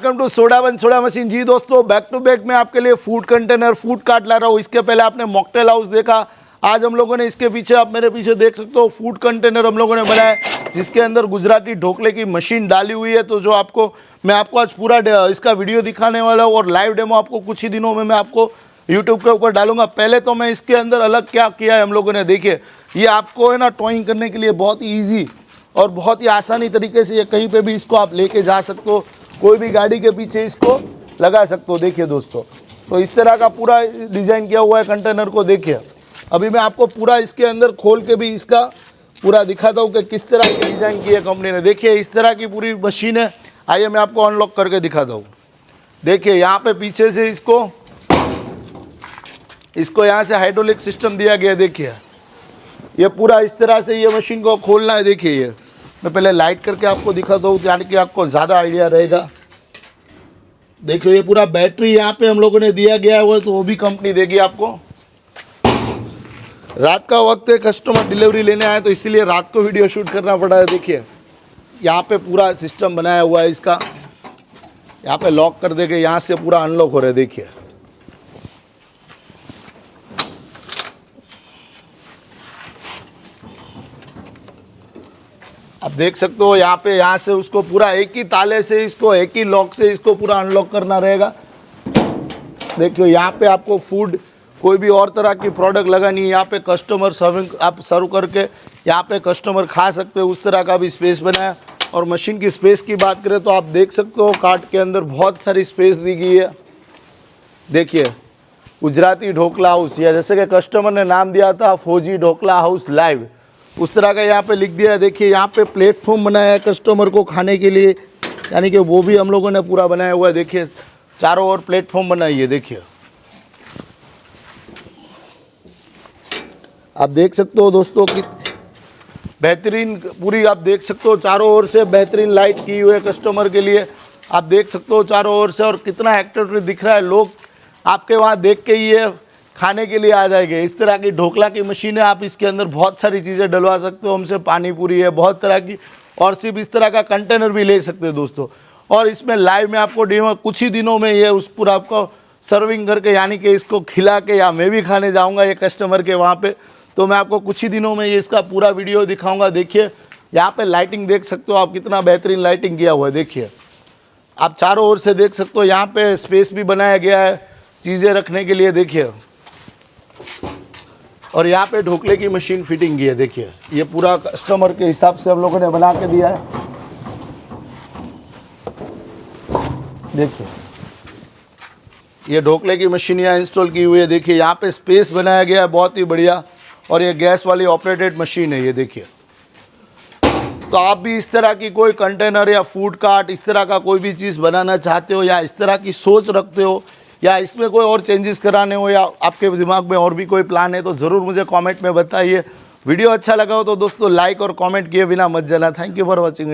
Welcome to soda machine. जी दोस्तों, back to back मैं आपके लिए फूड कंटेनर, फूड कार्ट ला रहा हूँ। इसके पहले आपने मॉकटेल हाउस देखा, आज हम लोगों ने इसके पीछे, आप मेरे पीछे देख सकते हो, फूड कंटेनर हम लोगों ने बनाया है जिसके अंदर गुजराती ढोकले की मशीन डाली हुई है। तो जो आपको मैं आपको आज पूरा इसका वीडियो दिखाने वाला हूँ और लाइव डेमो आपको कुछ ही दिनों में मैं आपको यूट्यूब के ऊपर डालूंगा। पहले तो मैं इसके अंदर अलग क्या किया है हम लोगों ने, देखिए ये आपको है ना टॉइंग करने के लिए बहुत ही ईजी और बहुत ही आसानी तरीके से ये कहीं पे भी इसको आप लेके जा सकते हो, कोई भी गाड़ी के पीछे इसको लगा सकते हो। देखिए दोस्तों, तो इस तरह का पूरा डिज़ाइन किया हुआ है कंटेनर को। देखिए अभी मैं आपको पूरा इसके अंदर खोल के भी इसका पूरा दिखाता हूँ कि किस तरह की डिज़ाइन की है कंपनी ने। देखिए इस तरह की पूरी मशीन है। आइए मैं आपको अनलॉक करके दिखाता हूँ। देखिए यहाँ पे पीछे से इसको यहाँ से हाइड्रोलिक सिस्टम दिया गया है। देखिए ये पूरा इस तरह से ये मशीन को खोलना है। देखिए ये मैं पहले लाइट करके आपको दिखाता हूँ यानी कि आपको ज़्यादा आइडिया रहेगा। देखिए ये पूरा बैटरी यहाँ पे हम लोगों ने दिया गया हुआ है, तो वो भी कंपनी देगी आपको। रात का वक्त है, कस्टमर डिलीवरी लेने आए तो इसीलिए रात को वीडियो शूट करना पड़ा है। देखिए यहाँ पे पूरा सिस्टम बनाया हुआ है इसका, यहाँ पे लॉक कर देके यहाँ से पूरा अनलॉक हो रहा है। देखिए आप देख सकते हो यहाँ से उसको पूरा एक ही ताले से, इसको एक ही लॉक से इसको पूरा अनलॉक करना रहेगा। देखियो यहाँ पे आपको फूड कोई भी और तरह की प्रोडक्ट लगानी है, यहाँ पे कस्टमर सर्विंग आप सर्व करके यहाँ पे कस्टमर खा सकते हो, उस तरह का भी स्पेस बनाया। और मशीन की स्पेस की बात करें तो आप देख सकते हो कार्ट के अंदर बहुत सारी स्पेस दी गई है। देखिए गुजराती ढोकला हाउस, या जैसे कि कस्टमर ने नाम दिया था फौजी ढोकला हाउस लाइव, उस तरह का यहाँ पे लिख दिया है। देखिए यहाँ पे प्लेटफॉर्म बनाया है कस्टमर को खाने के लिए, यानी कि वो भी हम लोगों ने पूरा बनाया हुआ है। देखिए चारों ओर प्लेटफॉर्म बनाई है। देखिए आप देख सकते हो दोस्तों कि बेहतरीन पूरी आप देख सकते हो, चारों ओर से बेहतरीन लाइट की हुई है कस्टमर के लिए। आप देख सकते हो चारों ओर से, और कितना एक्टिव दिख रहा है। लोग आपके वहाँ देख के ही ये खाने के लिए आ जाएंगे। इस तरह की ढोकला की मशीन है, आप इसके अंदर बहुत सारी चीज़ें डलवा सकते हो। हमसे पानी पूरी है, बहुत तरह की, और सिर्फ इस तरह का कंटेनर भी ले सकते हो दोस्तों। और इसमें लाइव में आपको डेमो कुछ ही दिनों में ये उस पूरा आपको सर्विंग करके, यानी कि इसको खिला के, या मैं भी खाने जाऊँगा ये कस्टमर के वहाँ पर, तो मैं आपको कुछ ही दिनों में ये इसका पूरा वीडियो दिखाऊँगा। देखिए यहाँ पर लाइटिंग देख सकते हो आप, कितना बेहतरीन लाइटिंग किया हुआ है। देखिए आप चारों ओर से देख सकते हो, यहाँ पर स्पेस भी बनाया गया है चीज़ें रखने के लिए। देखिए और यहाँ पे ढोकले की मशीन फिटिंग की है। देखिए ये पूरा कस्टमर के हिसाब से हम लोगों ने बना के दिया है। देखिए ये ढोकले की मशीन यहाँ इंस्टॉल की हुई है। देखिए यहाँ पे स्पेस बनाया गया है बहुत ही बढ़िया, और ये गैस वाली ऑपरेटेड मशीन है ये। देखिए तो आप भी इस तरह की कोई कंटेनर या फूड कार्ट, इस तरह का कोई भी चीज़ बनाना चाहते हो, या इस तरह की सोच रखते हो, या इसमें कोई और चेंजेस कराने हो, या आपके दिमाग में और भी कोई प्लान है, तो ज़रूर मुझे कमेंट में बताइए। वीडियो अच्छा लगा हो तो दोस्तों लाइक और कमेंट किए बिना मत जाना। Thank you for watching.